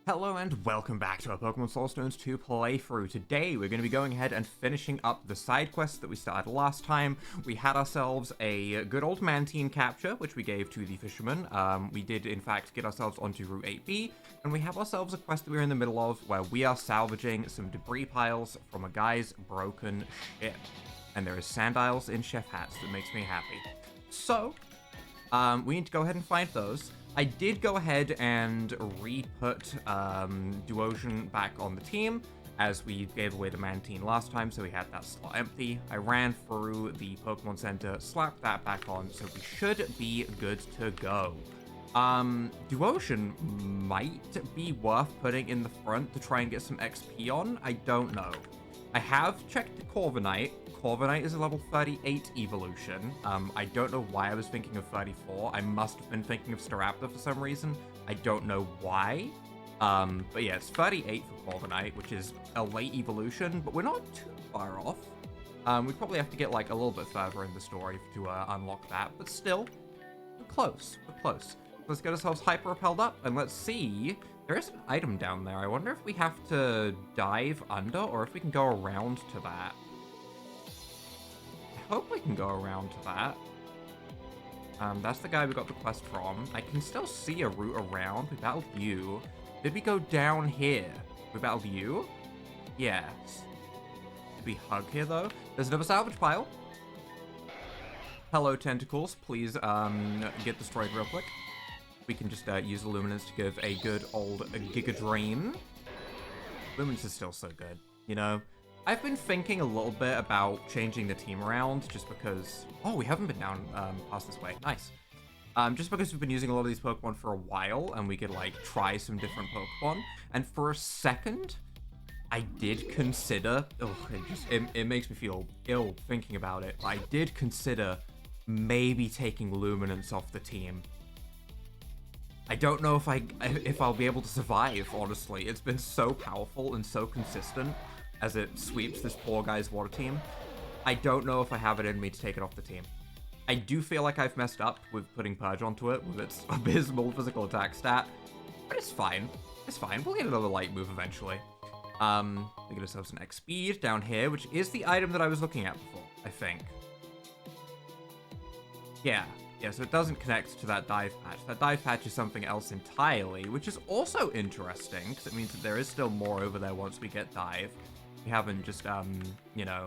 Hello and welcome back to our Pokemon Soulstones 2 playthrough. Today we're going to be going ahead and finishing up the side quests that we started last time. We had ourselves a good old Mantine capture, which we gave to the fisherman. We did in fact get ourselves onto Route 8B, and we have ourselves a quest that we're in the middle of where we are salvaging some debris piles from a guy's broken ship. And there is Sandiles in chef hats that makes me happy. So, we need to go ahead and find those. I did go ahead and re-put Duosion back on the team, as we gave away the Mantine last time, so we had that slot empty. I ran through the Pokemon Center, slapped that back on, so we should be good to go. Duosion might be worth putting in the front to try and get some XP on. I don't know. I have checked the Corviknight. Corviknight is a level 38 evolution. I don't know why I was thinking of 34. I must have been thinking of Staraptor for some reason. I don't know why. But yeah, it's 38 for Corviknight, which is a late evolution, but we're not too far off. We probably have to get like a little bit further in the story to unlock that, but still, we're close. We're close. Let's get ourselves hyper-repelled up, and let's see. There is an item down there. I wonder if we have to dive under, or if we can go around to that. I hope we can go around to that. That's the guy we got the quest from. I can still see a route around. We battled you. Did we go down here? We battled you? Yes. Did we hug here, though? There's another salvage pile. Hello, tentacles. Please, get destroyed real quick. We can just use the Luminance to give a good old Giga Drain. Luminance is still so good, you know? I've been thinking a little bit about changing the team around just because... Oh, we haven't been down past this way. Nice. Just because we've been using a lot of these Pokemon for a while and we could, like, try some different Pokemon. And for a second, I did consider... Oh, it makes me feel ill thinking about it. I did consider maybe taking Luminance off the team. I don't know if I'll be able to survive, honestly. It's been so powerful and so consistent as it sweeps this poor guy's water team. I don't know if I have it in me to take it off the team. I do feel like I've messed up with putting Purge onto it with its abysmal physical attack stat, but it's fine. It's fine. We'll get another light move eventually. We get ourselves an X-Speed down here, which is the item that I was looking at before, I think. Yeah, so it doesn't connect to that dive patch. That dive patch is something else entirely, which is also interesting, because it means that there is still more over there once we get dive. We haven't just, you know,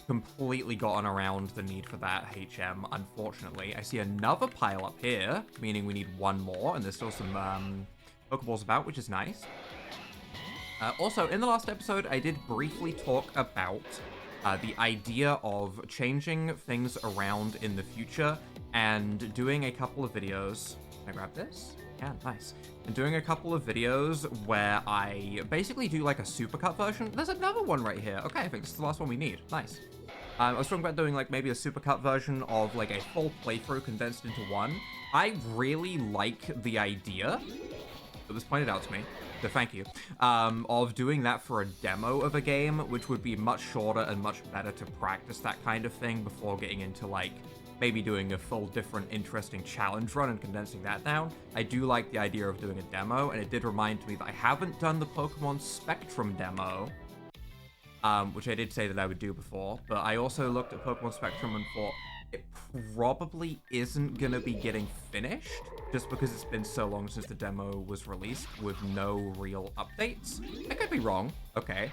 completely gotten around the need for that HM, unfortunately. I see another pile up here, meaning we need one more, and there's still some Pokeballs about, which is nice. Also, in the last episode, I did briefly talk about the idea of changing things around in the future and doing a couple of videos. Can I grab this? Yeah, nice. And doing a couple of videos where I basically do like a supercut version. There's another one right here. Okay, I think this is the last one we need. Nice. I was talking about doing like maybe a supercut version of like a full playthrough condensed into one. I really like the idea. It was pointed out to me. So thank you, of doing that for a demo of a game, which would be much shorter and much better to practice that kind of thing before getting into, like, maybe doing a full different interesting challenge run and condensing that down. I do like the idea of doing a demo, and it did remind me that I haven't done the Pokemon Spectrum demo, which I did say that I would do before, but I also looked at Pokemon Spectrum and thought, it probably isn't gonna be getting finished, just because it's been so long since the demo was released with no real updates. I could be wrong, okay.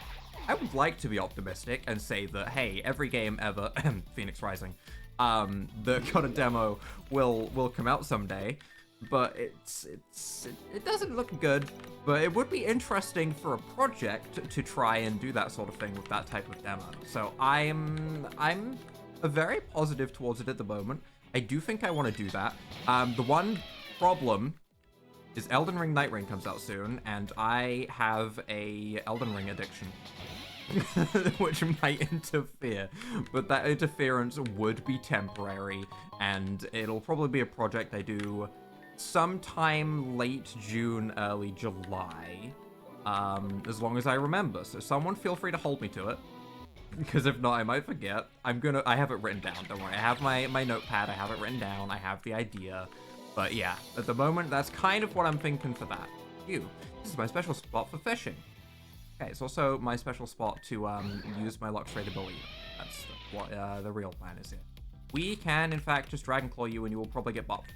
I would like to be optimistic and say that, hey, every game ever, Phoenix Rising, that got a demo will come out someday, but it doesn't look good, but it would be interesting for a project to try and do that sort of thing with that type of demo. So I'm very positive towards it at the moment. I do think I want to do that. The one problem is Elden Ring Night Ring comes out soon, and I have a Elden Ring addiction, which might interfere, but that interference would be temporary, and it'll probably be a project I do sometime late June, early July, as long as I remember. So someone feel free to hold me to it, because if not, I might forget. I have it written down, don't worry. I have my notepad, I have it written down, I have the idea. But yeah, at the moment, that's kind of what I'm thinking for that. you. This is my special spot for fishing. Okay, it's also my special spot to use my Luxxra ability. That's what the real plan is here. We can, in fact, just Dragon Claw you and you will probably get buffed.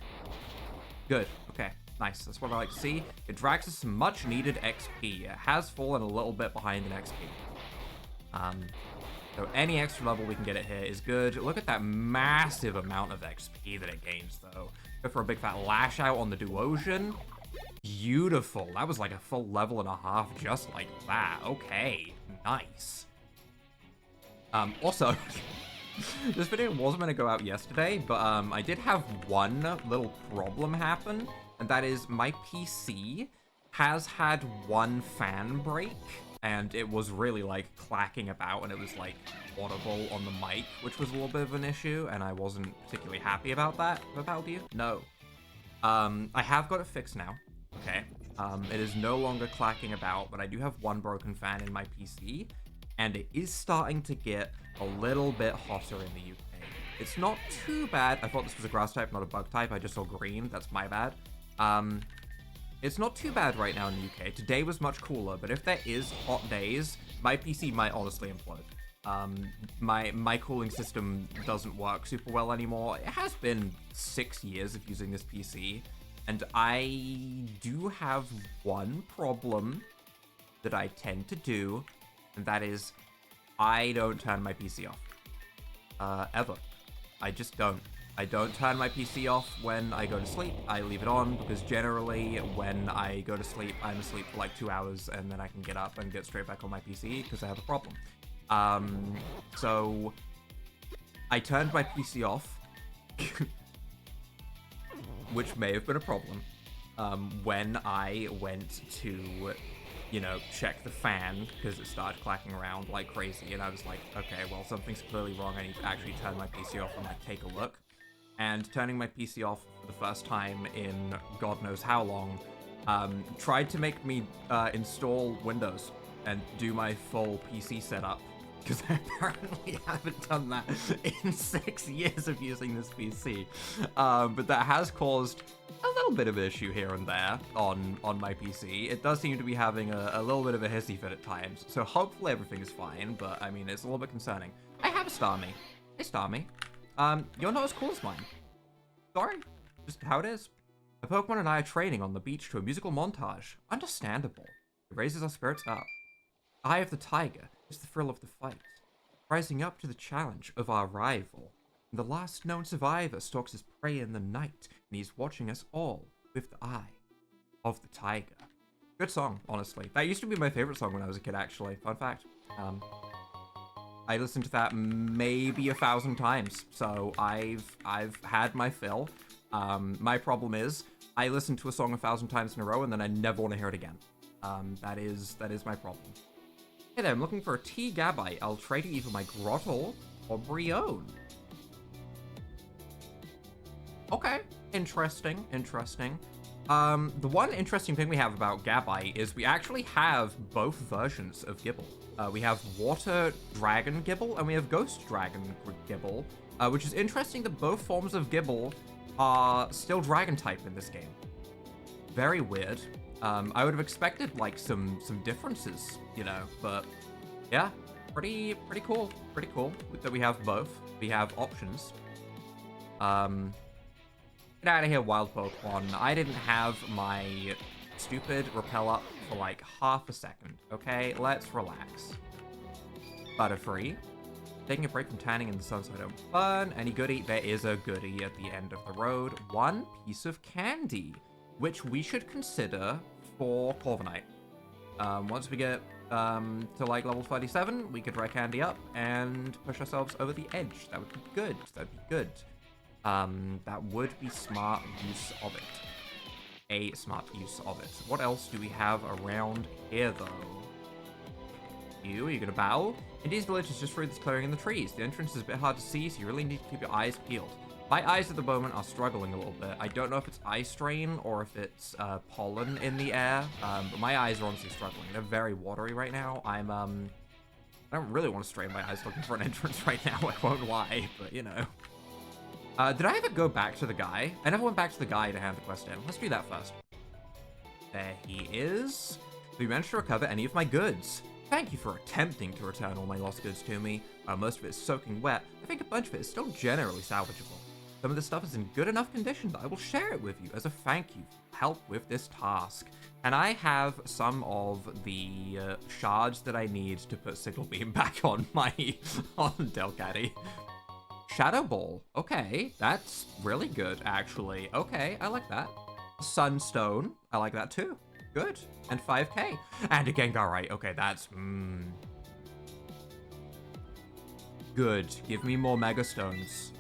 Good. Okay. Nice. That's what I like to see. It drags us some much needed XP. It has fallen a little bit behind in XP. So any extra level we can get it here is good. Look at that massive amount of XP that it gains, though. Go for a big fat lash out on the Duosion. Beautiful. That was like a full level and a half just like that. Okay. Nice. Also, this video wasn't going to go out yesterday, but I did have one little problem happen, and that is my PC has had one fan break, and it was really like clacking about, and it was like audible on the mic, which was a little bit of an issue, and I wasn't particularly happy about that. About you? No. I have got it fixed now. Okay. It is no longer clacking about, but I do have one broken fan in my PC, and it is starting to get a little bit hotter in the UK. It's not too bad. I thought this was a grass type, not a bug type. I just saw green. That's my bad. It's not too bad right now in the UK. Today was much cooler, but if there is hot days, my PC might honestly implode. My cooling system doesn't work super well anymore. It has been 6 years of using this PC, and I do have one problem that I tend to do, and that is I don't turn my PC off. Ever. I just don't. I don't turn my PC off when I go to sleep. I leave it on because generally when I go to sleep, I'm asleep for like 2 hours and then I can get up and get straight back on my PC because I have a problem. So I turned my PC off, which may have been a problem, when I went to, you know, check the fan because it started clacking around like crazy, and I was like, okay, well, something's clearly wrong. I need to actually turn my PC off and like take a look. And turning my PC off for the first time in God knows how long, tried to make me install Windows and do my full PC setup, because I apparently haven't done that in 6 years of using this PC. But that has caused a little bit of an issue here and there on my PC. It does seem to be having a little bit of a hissy fit at times, so hopefully everything is fine, but I mean, it's a little bit concerning. I have a Starmie. Hey, Starmie. You're not as cool as mine. Sorry. Just how it is. The Pokemon and I are training on the beach to a musical montage. Understandable. It raises our spirits up. Eye of the Tiger is the thrill of the fight, rising up to the challenge of our rival. The last known survivor stalks his prey in the night, and he's watching us all with the eye of the tiger. Good song, honestly. That used to be my favorite song when I was a kid, actually. Fun fact. I listened to that maybe 1,000 times, so I've had my fill. My problem is I listen to a song 1,000 times in a row and then I never want to hear it again. That is my problem. Hey there, I'm looking for a T-Gabite. I'll trade you either my Grottle or Brione. Okay, interesting. The one interesting thing we have about Gabite is we actually have both versions of Gibble. We have Water Dragon Gibble and we have Ghost Dragon Gibble, which is interesting that both forms of Gibble are still Dragon type in this game. Very weird. I would have expected like some differences, you know, but yeah, pretty cool. Pretty cool that we have both. We have options. Get out of here, wild Pokemon. I didn't have my stupid repel up for like half a second, okay? Let's relax. Butterfree. Taking a break from tanning in the sun so I don't burn. Any goodie? There is a goodie at the end of the road. One piece of candy, which we should consider for Corviknight. Once we get to like level 37, we could dry candy up and push ourselves over the edge. That would be good. That'd be good. That would be smart use of it. A smart use of it. What else do we have around here, though? Are you gonna battle? Indeed's village is just through this clearing in the trees. The entrance is a bit hard to see, so you really need to keep your eyes peeled. My eyes at the moment are struggling a little bit. I don't know if it's eye strain or if it's pollen in the air, but my eyes are honestly struggling. They're very watery right now. I don't really want to strain my eyes looking for an entrance right now, I won't lie, but you know. Did I ever go back to the guy? I never went back to the guy to hand the quest in. Let's do that first. There he is. We managed to recover any of my goods. Thank you for attempting to return all my lost goods to me. While most of it is soaking wet, I think a bunch of it is still generally salvageable. Some of this stuff is in good enough condition that I will share it with you as a thank you for help with this task. And I have some of the shards that I need to put Signal Beam back on my on Delcatty. Shadow Ball. Okay, that's really good, actually. Okay, I like that. Sunstone. I like that too. Good. And 5k. And a Gengarite. Okay, that's... Good. Give me more Mega Stones.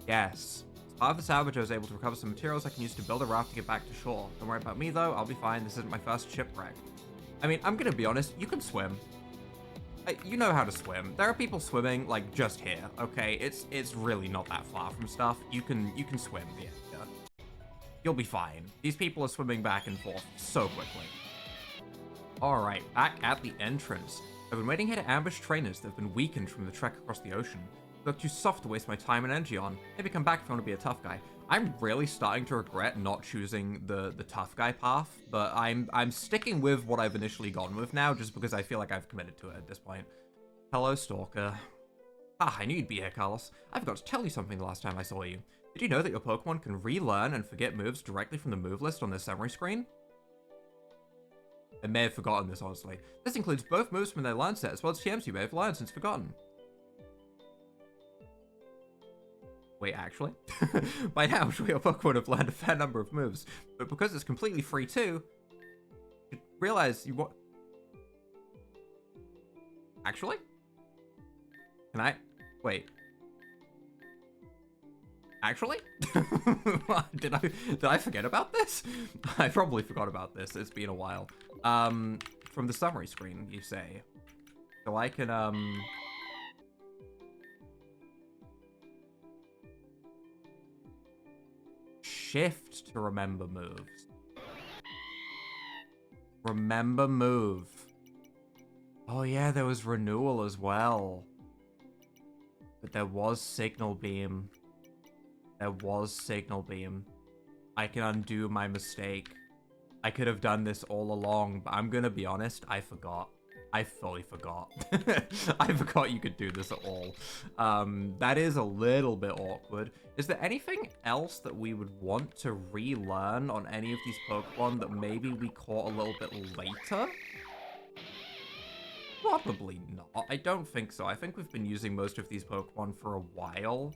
Yes. As part of the salvage, I was able to recover some materials I can use to build a raft to get back to shore. Don't worry about me, though. I'll be fine. This isn't my first shipwreck. I mean, I'm gonna be honest. You can swim. You know how to swim. There are people swimming, like, just here, okay? It's really not that far from stuff. You can swim the area. You'll be fine. These people are swimming back and forth so quickly. Alright, back at the entrance. I've been waiting here to ambush trainers that have been weakened from the trek across the ocean. They look too soft to waste my time and energy on. Maybe come back if I want to be a tough guy. I'm really starting to regret not choosing the tough guy path, but I'm sticking with what I've initially gone with now, just because I feel like I've committed to it at this point. Hello, Stalker. Ah, I knew you'd be here, Carlos. I forgot to tell you something the last time I saw you. Did you know that your Pokemon can relearn and forget moves directly from the move list on their summary screen? I may have forgotten this, honestly. This includes both moves from their learn set, as well as TMs you may have learned since forgotten. Wait, actually? By now, I'm sure your Pokemon have learned a fair number of moves, but because it's completely free too, you realize you want... Actually? Can I... Wait. Actually? Did I forget about this? I probably forgot about this. It's been a while. From the summary screen, you say. So I can, shift to remember moves. Remember move. Oh yeah, there was renewal as well. But there was Signal Beam. There was Signal Beam. I can undo my mistake. I could have done this all along, but I'm gonna be honest, I forgot. I fully forgot. I forgot you could do this at all. That is a little bit awkward. Is there anything else that we would want to relearn on any of these Pokemon that maybe we caught a little bit later? Probably not. I don't think so. I think we've been using most of these Pokemon for a while.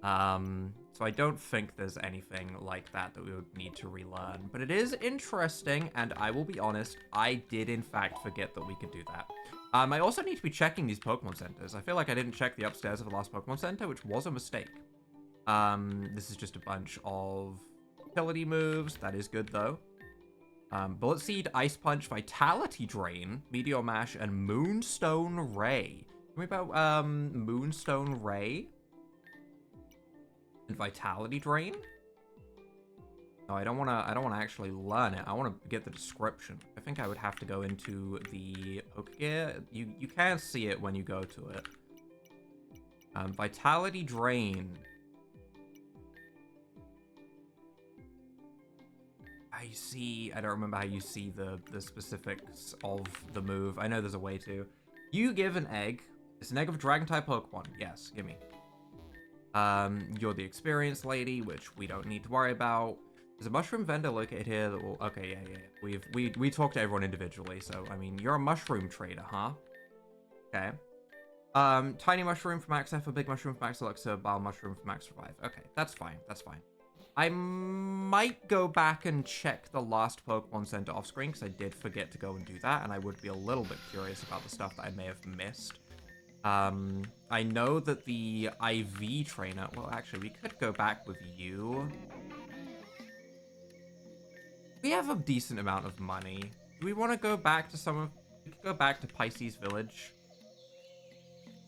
So I don't think there's anything like that that we would need to relearn. But it is interesting, and I will be honest, I did in fact forget that we could do that. I also need to be checking these Pokemon Centers. I feel like I didn't check the upstairs of the last Pokemon Center, which was a mistake. This is just a bunch of utility moves. That is good, though. Bullet Seed, Ice Punch, Vitality Drain, Meteor Mash, and Moonstone Ray. Tell me about, Moonstone Ray? And Vitality Drain? No, I don't wanna actually learn it. I wanna get the description. I think I would have to go into the Pokegear. You can see it when you go to it. Vitality Drain. I don't remember how you see the specifics of the move. I know there's a way to. You give an egg. It's an egg of a dragon-type Pokemon. Yes, give me. You're the experienced lady, which we don't need to worry about. There's a mushroom vendor located here that will... Okay, yeah. We talk to everyone individually, so, I mean, you're a mushroom trader, huh? Okay. Tiny mushroom for max effort, big mushroom for max Luxxra, bile mushroom for max revive. Okay, that's fine, that's fine. I might go back and check the last Pokemon Center off screen, because I did forget to go and do that, and I would be a little bit curious about the stuff that I may have missed. I know that the IV trainer... Well, actually, we could go back with you. We have a decent amount of money. Do we want to go back to some of... We could go back to Pisces Village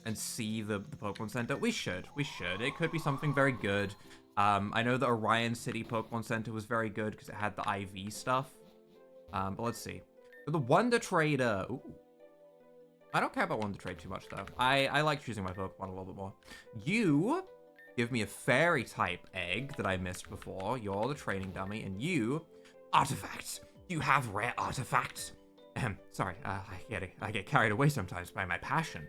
and see the Pokemon Center. We should. It could be something very good. I know the Orion City Pokemon Center was very good because it had the IV stuff. But let's see. The Wonder Trader. Ooh. I don't care about Wonder Trade too much, though. I like choosing my Pokemon a little bit more. You give me a Fairy-type egg that I missed before. You're the training dummy. And you... Artifacts. Do you have rare artifacts? Sorry, I get carried away sometimes by my passion.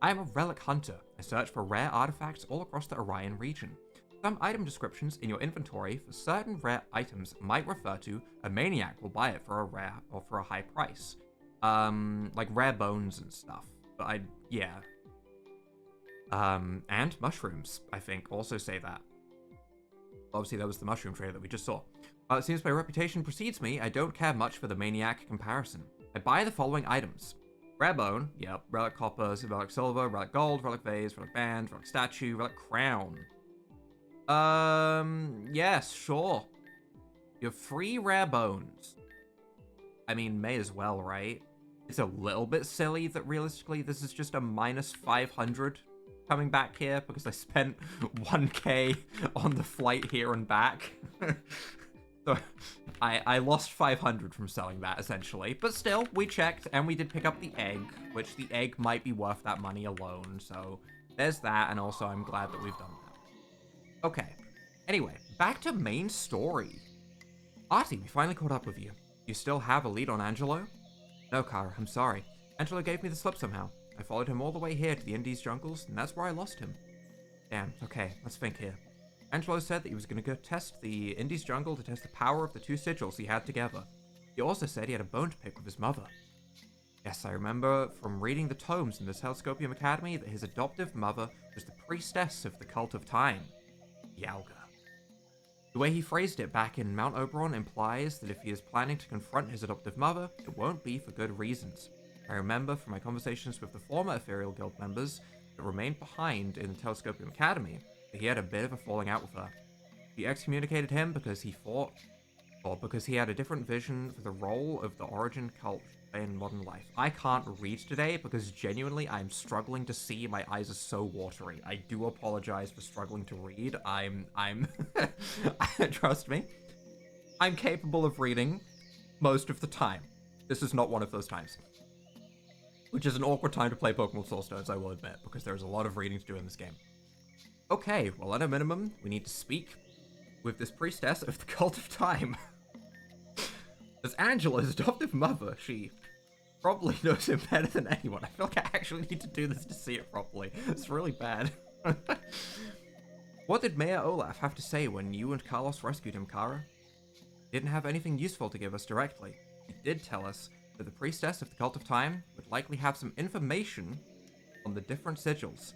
I am a relic hunter. I search for rare artifacts all across the Orion region. Some item descriptions in your inventory for certain rare items might refer to a maniac will buy it for a rare or for a high price. Like rare bones and stuff. But yeah. And mushrooms, I think, also say that. Obviously, that was the mushroom trailer that we just saw. While it seems my reputation precedes me, I don't care much for the maniac comparison. I buy the following items. Rare bone, yep. Relic copper, relic silver, relic gold, relic vase, relic band, relic statue, relic crown. Yes, sure. You have 3 rare bones. I mean, may as well, right? It's a little bit silly that realistically this is just a minus 500 coming back here because I spent 1k on the flight here and back. So I lost 500 from selling that, essentially. But still, we checked, and we did pick up the egg, which the egg might be worth that money alone. So there's that, and also I'm glad that we've done that. Okay. Anyway, back to main story. Artie, we finally caught up with you. You still have a lead on Angelo? No, Kara, I'm sorry. Angelo gave me the slip somehow. I followed him all the way here to the Indies jungles, and that's where I lost him. Damn, okay, let's think here. Angelo said that he was going to go test the Indies jungle to test the power of the 2 sigils he had together. He also said he had a bone to pick with his mother. Yes, I remember from reading the tomes in the Telescopium Academy that his adoptive mother was the priestess of the Cult of Time, Yalga. The way he phrased it back in Mount Oberon implies that if he is planning to confront his adoptive mother, it won't be for good reasons. I remember from my conversations with the former Ethereal Guild members that remained behind in the Telescopium Academy that he had a bit of a falling out with her. She excommunicated him because he thought, or because he had a different vision for the role of the origin cult in modern life. I can't read today because genuinely I'm struggling to see. My eyes are so watery. I do apologize for struggling to read. I'm trust me, I'm capable of reading most of the time. This is not one of those times. Which is an awkward time to play Pokemon Soulstones, I will admit, because there's a lot of reading to do in this game. Okay, well at a minimum, we need to speak with this priestess of the Cult of Time. As Angela's adoptive mother, she probably knows him better than anyone. I feel like I actually need to do this to see it properly. It's really bad. What did Mayor Olaf have to say when you and Carlos rescued him, Kara? He didn't have anything useful to give us directly. He did tell us that the priestess of the Cult of Time would likely have some information on the different sigils.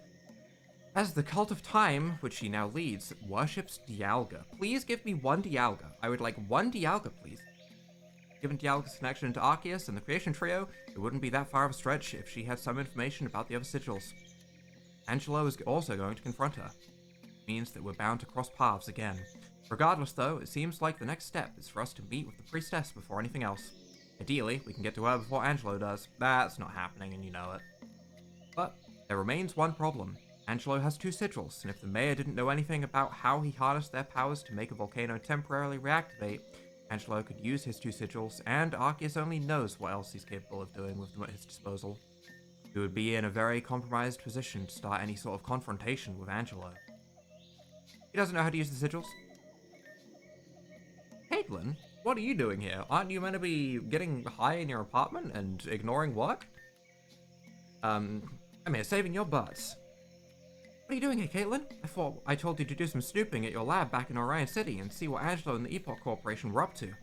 As the Cult of Time, which she now leads, worships Dialga. Please give me 1 Dialga. I would like 1 Dialga, please. Given Dialga's connection to Arceus and the Creation Trio, it wouldn't be that far of a stretch if she had some information about the other sigils. Angelo is also going to confront her. It means that we're bound to cross paths again. Regardless, though, it seems like the next step is for us to meet with the priestess before anything else. Ideally, we can get to her before Angelo does. That's not happening, and you know it. But there remains one problem. Angelo has 2 sigils, and if the mayor didn't know anything about how he harnessed their powers to make a volcano temporarily reactivate, Angelo could use his 2 sigils, and Arceus only knows what else he's capable of doing with them at his disposal. He would be in a very compromised position to start any sort of confrontation with Angelo. He doesn't know how to use the sigils. Caitlin? What are you doing here? Aren't you meant to be getting high in your apartment and ignoring work? I'm here saving your butts. What are you doing here, Caitlin? I thought I told you to do some snooping at your lab back in Orion City and see what Angelo and the Epoch Corporation were up to. And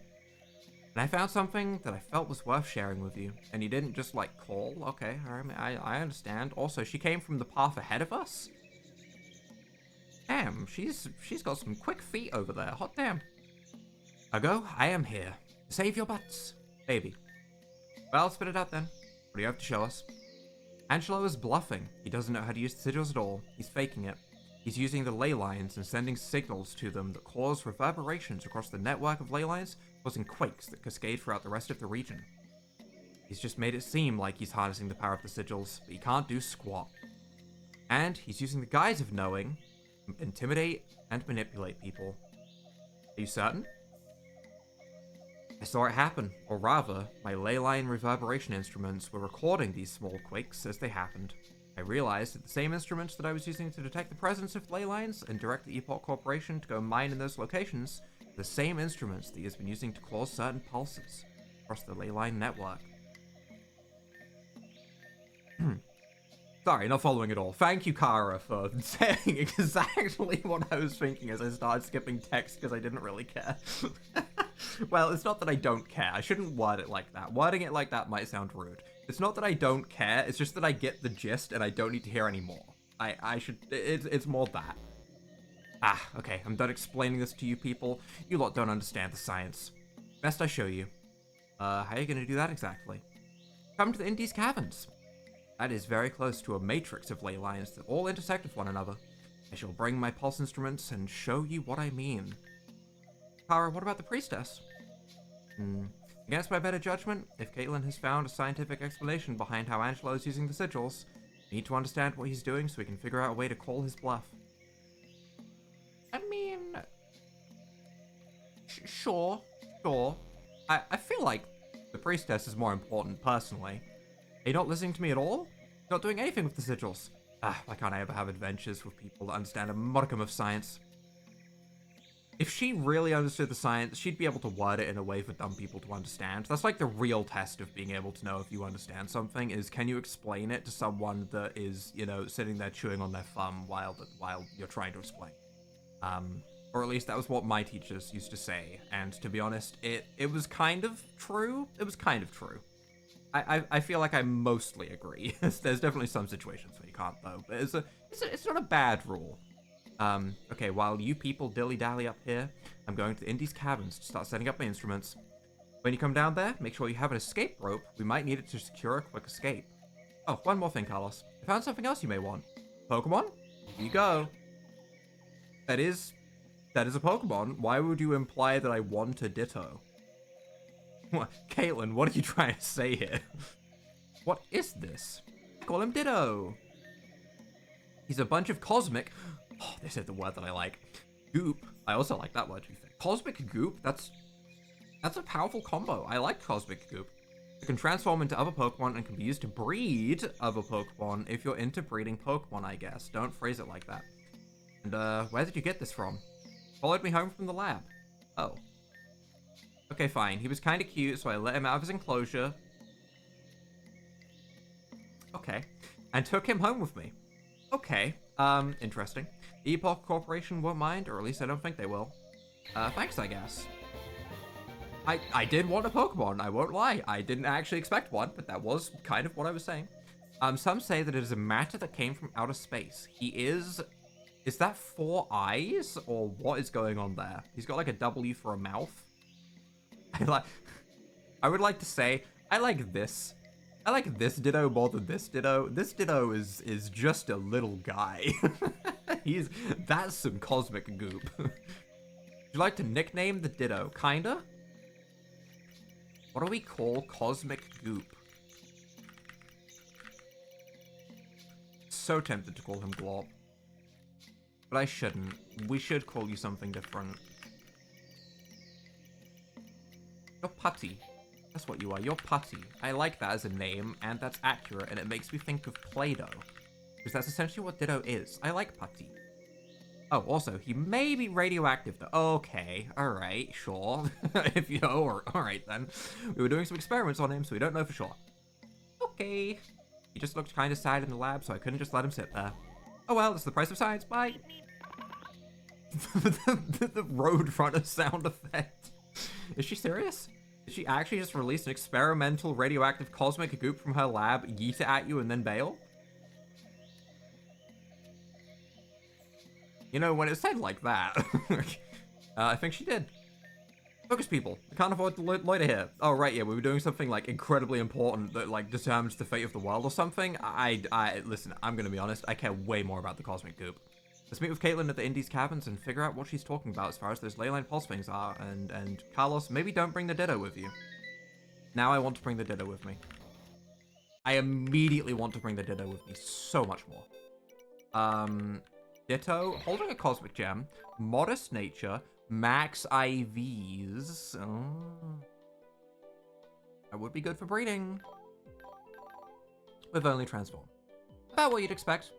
I found something that I felt was worth sharing with you. And you didn't just, like, call? Okay, I understand. Also, she came from the path ahead of us? Damn, she's got some quick feet over there. Hot damn. Ago, I am here. Save your butts, baby. Well, spit it out then. What do you have to show us? Angelo is bluffing. He doesn't know how to use the sigils at all. He's faking it. He's using the ley lines and sending signals to them that cause reverberations across the network of ley lines, causing quakes that cascade throughout the rest of the region. He's just made it seem like he's harnessing the power of the sigils, but he can't do squat. And he's using the guise of knowing to intimidate and manipulate people. Are you certain? I saw it happen, or rather, my ley line reverberation instruments were recording these small quakes as they happened. I realized that the same instruments that I was using to detect the presence of ley lines and direct the Epoch Corporation to go mine in those locations are the same instruments that he has been using to cause certain pulses. across the leyline network. Sorry, not following at all. Thank you, Kara, for saying exactly what I was thinking as I started skipping text because I didn't really care. Well, it's not that I don't care. I shouldn't word it like that. Wording it like that might sound rude. It's not that I don't care. It's just that I get the gist and I don't need to hear any more. I should... It's more that. Ah, okay. I'm done explaining this to you people. You lot don't understand the science. Best I show you. How are you going to do that exactly? Come to the Indies Caverns. That is very close to a matrix of ley lines that all intersect with one another. I shall bring my pulse instruments and show you what I mean. Kara, what about the priestess? Against my better judgment, if Caitlin has found a scientific explanation behind how Angelo is using the sigils, we need to understand what he's doing so we can figure out a way to call his bluff. I mean... Sure. I feel like the priestess is more important, personally. Are you not listening to me at all? Not doing anything with the sigils. Why can't I ever have adventures with people that understand a modicum of science? If she really understood the science, she'd be able to word it in a way for dumb people to understand. That's like the real test of being able to know if you understand something, is can you explain it to someone that is, you know, sitting there chewing on their thumb while you're trying to explain. Or at least that was what my teachers used to say, and to be honest, it was kind of true. It was kind of true. I feel like I mostly agree. There's definitely some situations where you can't, though, but it's not a bad rule. Okay, while you people dilly-dally up here, I'm going to the Indies Caverns to start setting up my instruments. When you come down there, make sure you have an escape rope. We might need it to secure a quick escape. Oh, one more thing, Carlos. I found something else you may want. Pokemon? Here you go. That is a Pokemon. Why would you imply that I want a Ditto? What? Caitlin, what are you trying to say here? What is this? Call him Ditto. He's a bunch of cosmic... Oh, this is the word that I like. Goop. I also like that word, to be fair. Cosmic Goop? That's a powerful combo. I like Cosmic Goop. It can transform into other Pokemon and can be used to breed other Pokemon if you're into breeding Pokemon, I guess. Don't phrase it like that. And, where did you get this from? Followed me home from the lab. Oh. Okay, fine. He was kind of cute, so I let him out of his enclosure. Okay. And took him home with me. Okay. Interesting. The Epoch Corporation won't mind, or at least I don't think they will. Thanks, I guess. I did want a Pokemon, I won't lie. I didn't actually expect one, but that was kind of what I was saying. Some say that it is a matter that came from outer space. He is... Is that 4 eyes? Or what is going on there? He's got like a W for a mouth. I would like to say, I like this. I like this Ditto more than this Ditto. This Ditto is just a little guy. That's some cosmic goop. Would you like to nickname the Ditto? Kinda? What do we call cosmic goop? So tempted to call him Glop. But I shouldn't. We should call you something different. You're Putty. That's what you are. You're Putty. I like that as a name, and that's accurate, and it makes me think of Play-Doh. Because that's essentially what Ditto is. I like Putty. Oh, also, he may be radioactive, though. Okay, alright, sure. If you know, alright then. We were doing some experiments on him, so we don't know for sure. Okay. He just looked kind of sad in the lab, so I couldn't just let him sit there. Oh well, it's the price of science. Bye. the Roadrunner sound effect. Is she serious? Did she actually just release an experimental radioactive cosmic goop from her lab, yeet it at you, and then bail? You know, when it said like that, I think she did. Focus, people. We can't afford to loiter here. Oh, right, yeah, we were doing something, like, incredibly important that, like, determines the fate of the world or something. Listen, I'm gonna be honest, I care way more about the cosmic goop. Let's meet with Caitlin at the Indies Caverns and figure out what she's talking about as far as those leyline pulse things are, and Carlos, maybe don't bring the Ditto with you. Now I want to bring the Ditto with me. I immediately want to bring the Ditto with me so much more. Ditto, holding a cosmic gem, modest nature, max IVs. Oh. That would be good for breeding. With only transform. About what you'd expect.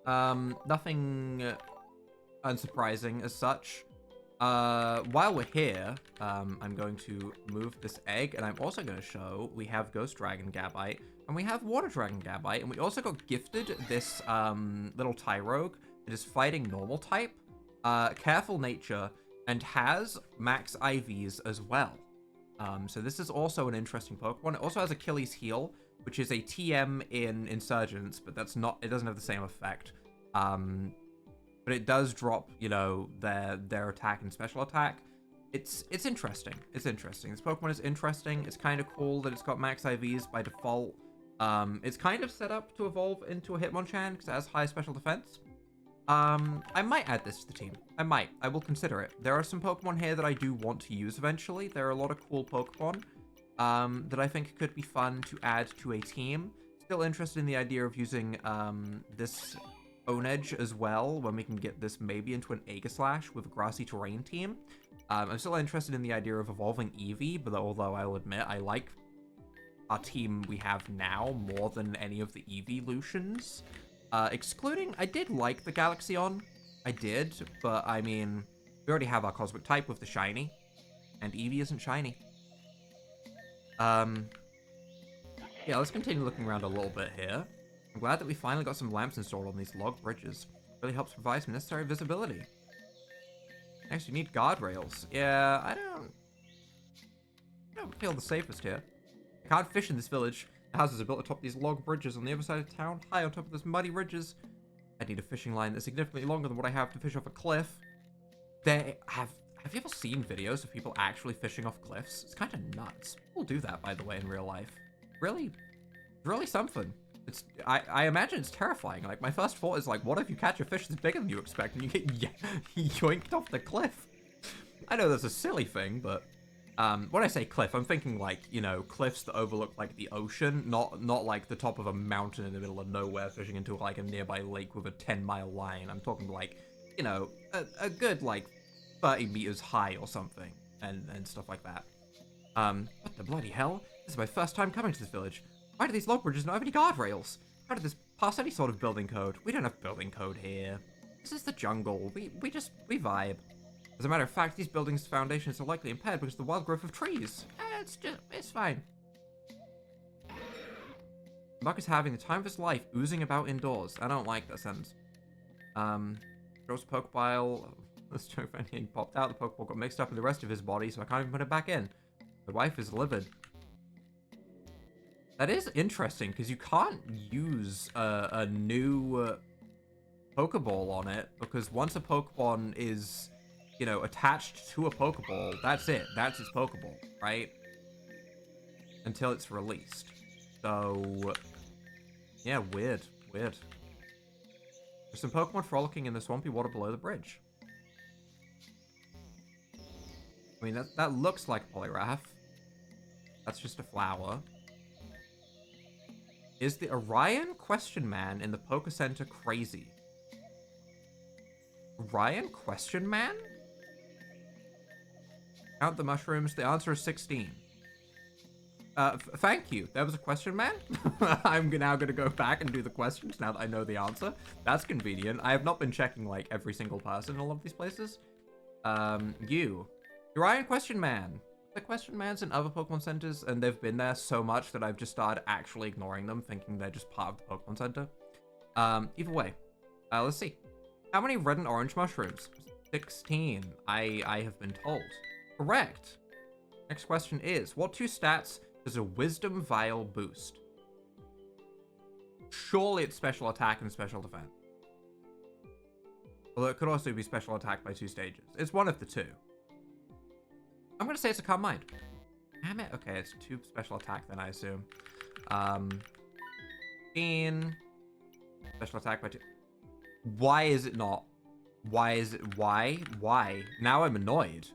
Nothing unsurprising as such. While we're here, I'm going to move this egg, and I'm also going to show we have Ghost Dragon Gabite, and we have Water Dragon Gabite, and we also got gifted this, little Tyrogue that is fighting normal type, Careful Nature, and has max IVs as well. So this is also an interesting Pokemon. It also has Achilles Heel, which is a TM in Insurgents, but that's not, it doesn't have the same effect. But it does drop, you know, their attack and special attack. It's interesting. It's interesting. This Pokemon is interesting. It's kind of cool that it's got max IVs by default. It's kind of set up to evolve into a Hitmonchan because it has high special defense. I might add this to the team. I will consider it. There are some Pokemon here that I do want to use eventually. There are a lot of cool Pokemon that I think could be fun to add to a team. Still interested in the idea of using this Onedge as well, when we can get this maybe into an Aegislash with a grassy terrain team. I'm still interested in the idea of evolving Eevee, but although I'll admit I like our team we have now more than any of the Eeveelutions. Excluding, I did like the Galaxion. I did, but I mean, we already have our Cosmic type with the Shiny, and Eevee isn't shiny. Yeah, let's continue looking around a little bit here. I'm glad that we finally got some lamps installed on these log bridges. It really helps provide some necessary visibility. Next, you need guardrails. Yeah, I don't feel the safest here. I can't fish in this village. The houses are built atop these log bridges on the other side of town, high on top of those muddy ridges. I need a fishing line that's significantly longer than what I have to fish off a cliff. Have you ever seen videos of people actually fishing off cliffs? It's kind of nuts. People do that, by the way, in real life. Really something. I imagine it's terrifying. Like, my first thought is like, what if you catch a fish that's bigger than you expect and you get yoinked off the cliff? I know that's a silly thing, but when I say cliff, I'm thinking like, you know, cliffs that overlook like the ocean, not like the top of a mountain in the middle of nowhere fishing into like a nearby lake with a 10-mile line. I'm talking like, you know, a good like 30 meters high or something and stuff like that. What the bloody hell? This is my first time coming to this village. Why do these log bridges not have any guardrails? How did this pass any sort of building code? We don't have building code here. This is the jungle. We vibe. As a matter of fact, these buildings' foundations are likely impaired because of the wild growth of trees. It's fine. Buck is having the time of his life oozing about indoors. I don't like that sentence. Gross Pokeball. This joke finally popped out. The Pokeball got mixed up in the rest of his body, so I can't even put it back in. The wife is livid. That is interesting, because you can't use a new Pokeball on it, because once a Pokemon is, you know, attached to a Pokeball, that's it. That's its Pokeball, right? Until it's released. So, yeah, weird. There's some Pokemon frolicking in the swampy water below the bridge. I mean, that looks like a Poliwrath. That's just a flower. Is the Orion question man in the Poke Center crazy? Orion question man? Count the mushrooms. The answer is 16. Thank you. That was a question man? I'm now going to go back and do the questions now that I know the answer. That's convenient. I have not been checking, like, every single person in all of these places. Orion question man. The question mans in other Pokemon Centers, and they've been there so much that I've just started actually ignoring them, thinking they're just part of the Pokemon Center. Either way. Let's see. How many red and orange mushrooms? 16, I have been told. Correct. Next question is, what two stats does a Wisdom Vial boost? Surely it's special attack and special defense. Although it could also be special attack by 2 stages. It's one of the two. I'm going to say it's a Calm Mind. Damn it. Okay, it's 2 special attack then, I assume. 15. Special attack by 2. Why is it not? Why is it? Why? Now I'm annoyed.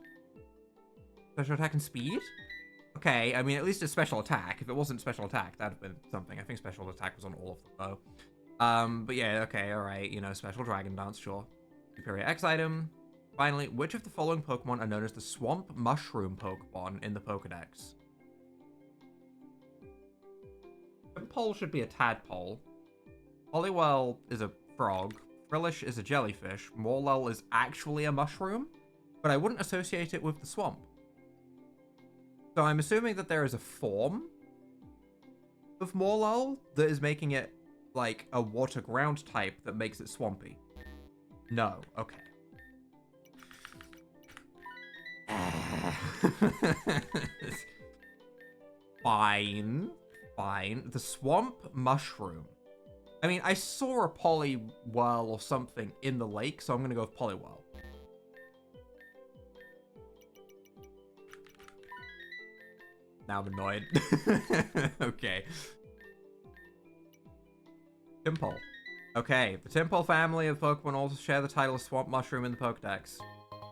Special attack and speed? Okay, I mean, at least it's special attack. If it wasn't special attack, that'd have been something. I think special attack was on all of them, though. But yeah, okay, alright. You know, special Dragon Dance, sure. Superior X item. Finally, which of the following Pokemon are known as the Swamp Mushroom Pokemon in the Pokedex? Pimpole should be a tadpole. Poliwhirl is a frog. Frillish is a jellyfish. Morlul is actually a mushroom. but I wouldn't associate it with the swamp. So I'm assuming that there is a form of Morlul that is making it like a water ground type that makes it swampy. No, okay. Fine. The swamp mushroom. I mean, I saw a Poliwhirl or something in the lake, so I'm gonna go with Poliwhirl. Now I'm annoyed. Okay. Tympole. Okay, the Tympole family of Pokemon also share the title of Swamp Mushroom in the Pokedex.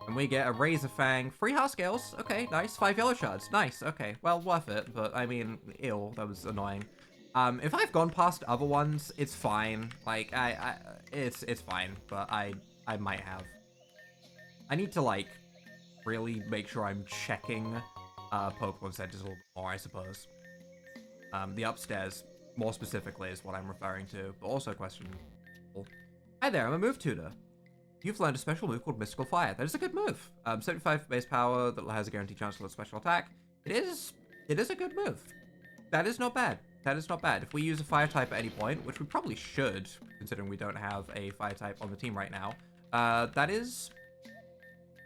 And we get a Razor Fang, 3 Heart Scales, okay, nice, 5 Yellow Shards, nice, okay, well, worth it, but I mean, ew, that was annoying. If I've gone past other ones, it's fine, like, it's fine, but I might have. I need to, like, really make sure I'm checking, Pokemon Centers a little bit more, I suppose. The upstairs, more specifically, is what I'm referring to, but also questionable. Hi there, I'm a move tutor. You've learned a special move called Mystical Fire. That is a good move. 75 base power that has a guaranteed chance to let special attack. It is a good move. That is not bad. That is not bad. If we use a fire type at any point, which we probably should, considering we don't have a fire type on the team right now, that is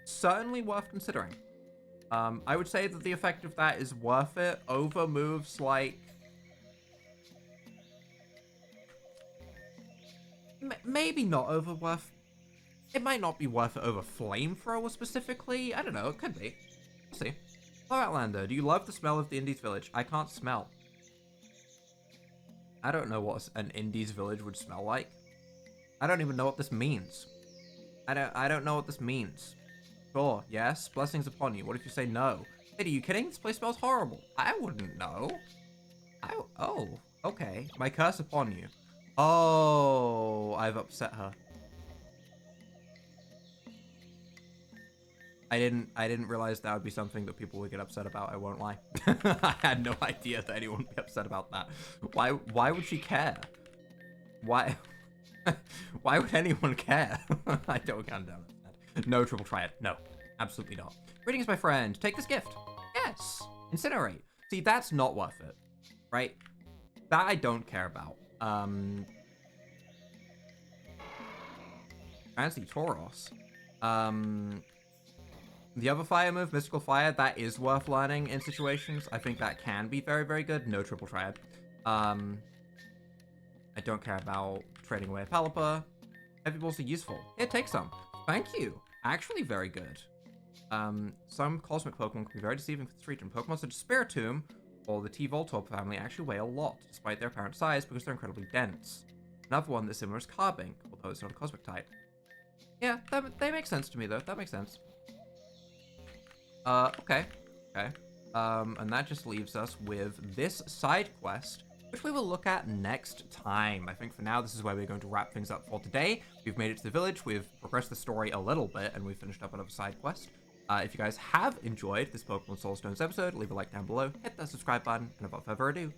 certainly worth considering. I would say that the effect of that is worth it over moves like... maybe not over worth... It might not be worth it over Flamethrower specifically. I don't know. It could be. We'll see. Hello, Outlander. Do you love the smell of the Indies village? I can't smell. I don't know what an Indies village would smell like. I don't even know what this means. I don't know what this means. Sure, yes. Blessings upon you. What if you say no? Hey, are you kidding? This place smells horrible. I wouldn't know. Oh, okay. My curse upon you. Oh, I've upset her. I didn't realize that would be something that people would get upset about, I won't lie. I had no idea that anyone would be upset about that. Why would she care? Why why would anyone care? I don't understand. No, Triple Triad. No, absolutely not. Greetings, my friend. Take this gift. Yes. Incinerate. See, that's not worth it. Right? That I don't care about. Fancy Tauros. The other fire move, Mystical Fire, that is worth learning in situations. I think that can be very, very good. No Triple Triad. I don't care about trading away a Pelipper. Heavy Balls are useful. Here, take some. Thank you. Actually very good. Some Cosmic Pokemon can be very deceiving for this region. Pokemon such as Spiritomb or the T-Voltorb family actually weigh a lot, despite their apparent size, because they're incredibly dense. Another one that's similar is Carbink, although it's not a Cosmic type. Yeah, they make sense to me, though. That makes sense. Okay. And that just leaves us with this side quest, which we will look at next time. I think for now, this is where we're going to wrap things up for today. We've made it to the village, we've progressed the story a little bit, and we've finished up another side quest. If you guys have enjoyed this Pokemon Soulstones episode, leave a like down below, hit that subscribe button, and without further ado,